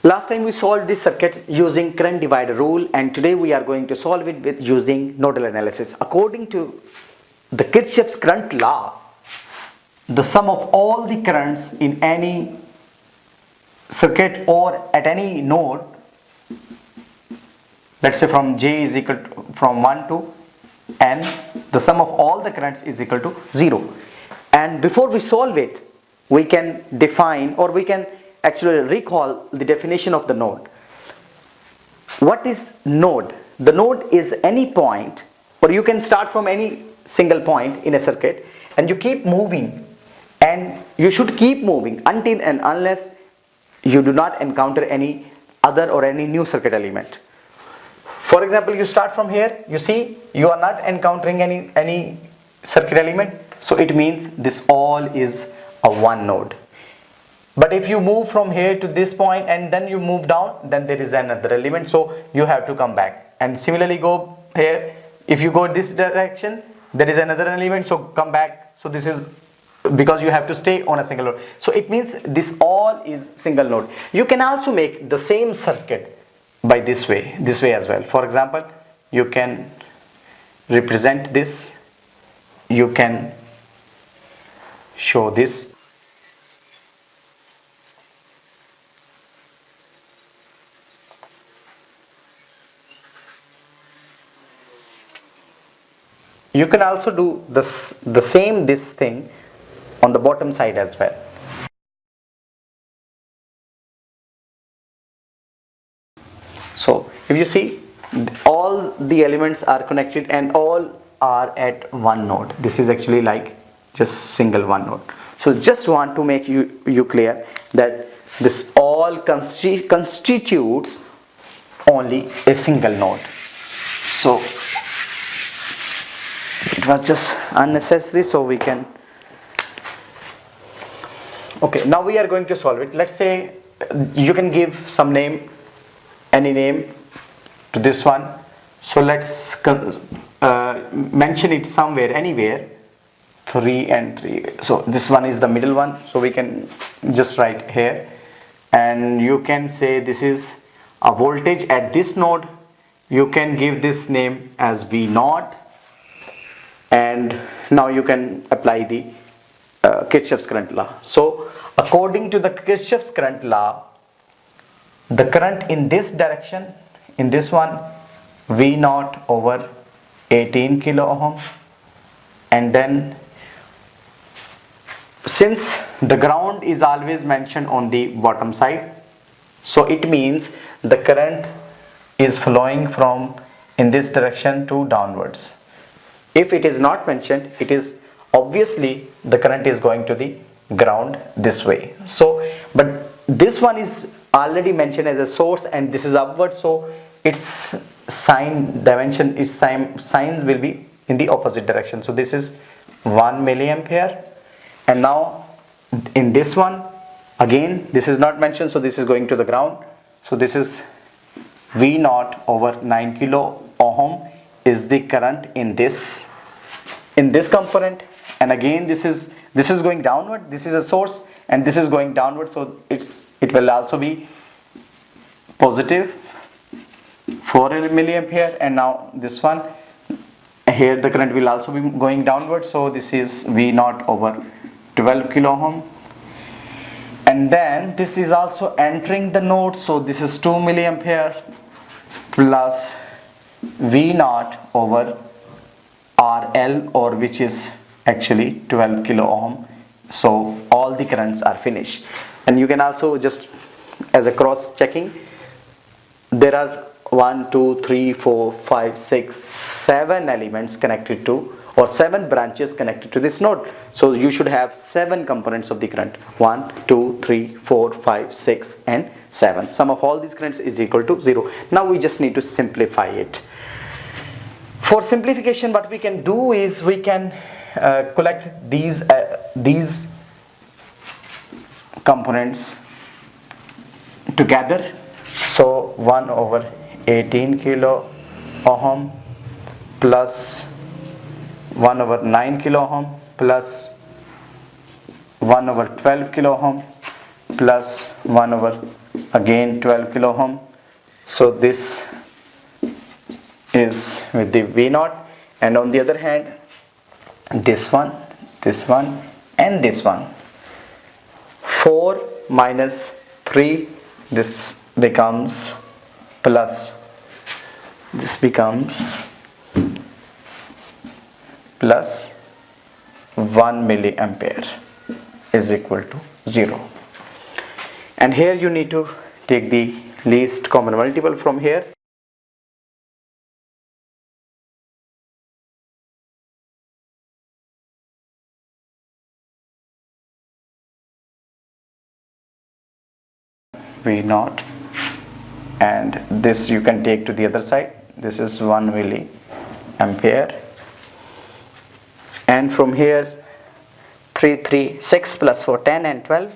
Last time we solved this circuit using current divider rule, and today we are going to solve it with using nodal analysis. According to the Kirchhoff's current law, the sum of all the currents in any circuit or at any node, let's say from J is equal to, from 1 to N, the sum of all the currents is equal to 0. And before we solve it, we can define, or we can actually recall the definition of the node. What is node? The node is any point, or you can start from any single point in a circuit and you keep moving, and you should keep moving until and unless you do not encounter any other or any new circuit element. For example, you start from here, you see you are not encountering any circuit element, so it means this all is a one node. But if you move from here to this point and then you move down, then there is another element, so you have to come back. And similarly go here, if you go this direction, there is another element, so come back. So this is because you have to stay on a single node. So it means this all is single node. You can also make the same circuit by this way as well. For example, you can represent this, you can show this. You can also do the same thing on the bottom side as well. So if you see, all the elements are connected and all are at one node. This is actually like just single one node. So just want to make you clear that this all constitutes only a single node. So it was just unnecessary, so we can. Okay, now we are going to solve it. Let's say you can give some name, any name to this one. So let's mention it somewhere, anywhere, 3 and 3. So this one is the middle one, so we can just write here, and you can say this is a voltage at this node. You can give this name as V0, and now you can apply the Kirchhoff's current law. So according to the Kirchhoff's current law, the current in this direction, in this one, V0 over 18 kilo ohm, and then since the ground is always mentioned on the bottom side, so it means the current is flowing from in this direction to downwards. If it is not mentioned, it is obviously the current is going to the ground this way. So but this one is already mentioned as a source and this is upward, so its sign dimension, its signs will be in the opposite direction. So this is 1 milliampere, and now in this one again this is not mentioned, so this is going to the ground. So this is V0 over 9 kilo ohm is the current in this component, and again this is going downward. This is a source and this is going downward, so it will also be positive 4 milliampere, and now this one here the current will also be going downward, so this is V0 over 12 kilo ohm, and then this is also entering the node, so this is 2 milliampere plus V0 over RL, or which is actually 12 kilo ohm. So all the currents are finished, and you can also just as a cross checking, there are 1 2 3 4 5 6 7 elements connected to, or 7 branches connected to this node, so you should have 7 components of the current. 1 2 3 4 5 6 and 7. Sum of all these currents is equal to 0. Now we just need to simplify it. For simplification, what we can do is we can collect these components together. So 1 over 18 kilo ohm plus 1 over 9 kilo ohm plus 1 over 12 kilo ohm plus 1 over again 12 kilo ohm. So this is with the V0, and on the other hand this one and this one. 4 minus 3, this becomes plus, this becomes plus 1 milliampere is equal to 0. And here you need to take the least common multiple from here. V0, and this you can take to the other side. This is 1 milliampere, and from here 6 plus 4, 10 and 12.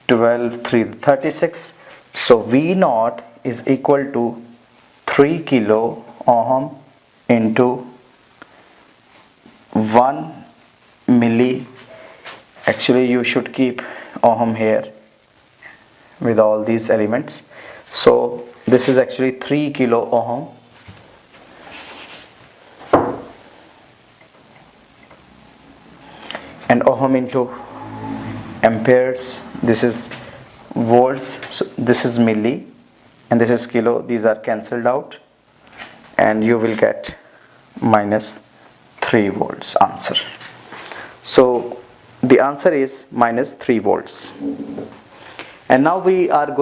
12, 3, 36. So V0 is equal to 3 kilo ohm into 1 milli. Actually you should keep ohm here with all these elements. So this is actually 3 kilo ohm. And ohm into amperes, this is volts, so this is milli and this is kilo. These are cancelled out and you will get minus 3 volts answer. So the answer is minus 3 volts. And now we have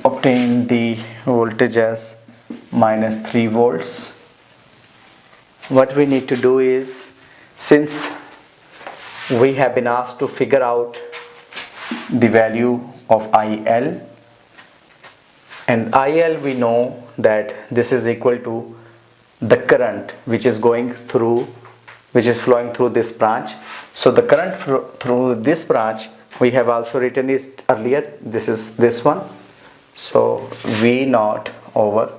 obtained the voltage as minus 3 volts. What we need to do is, since we have been asked to figure out the value of IL, and IL we know that this is equal to the current which is flowing through this branch. So the current through this branch, we have also written it earlier, this is this one. So V0 over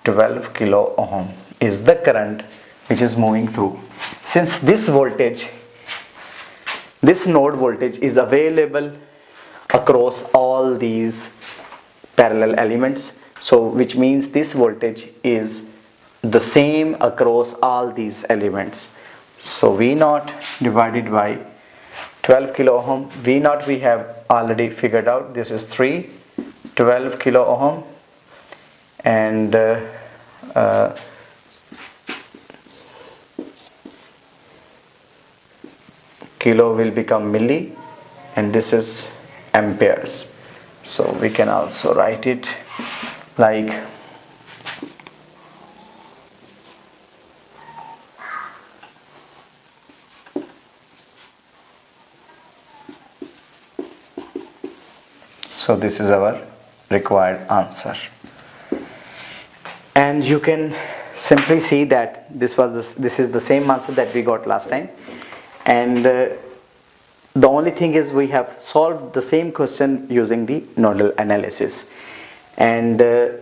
12 kilo ohm is the current which is moving through. Since this voltage, this node voltage is available across all these parallel elements, so which means this voltage is the same across all these elements. So V0 divided by 12 kilo ohm. V0 we have already figured out, this is 12 kilo ohm, and kilo will become milli, and this is amperes. So we can also write it like so. This is our required answer, and you can simply see that this is the same answer that we got last time. And the only thing is we have solved the same question using the nodal analysis. And the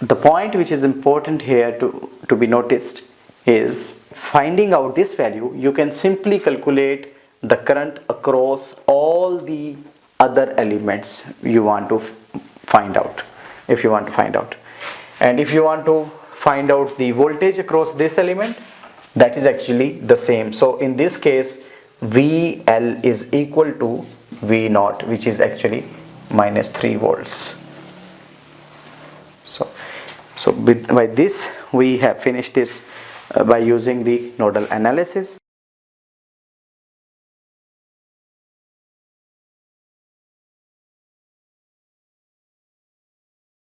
point which is important here to be noticed is, finding out this value, you can simply calculate the current across all the other elements you want to find out. If you want to find out, and if you want to find out the voltage across this element, that is actually the same. So in this case, VL is equal to V0, which is actually minus 3 volts. So by this we have finished this by using the nodal analysis.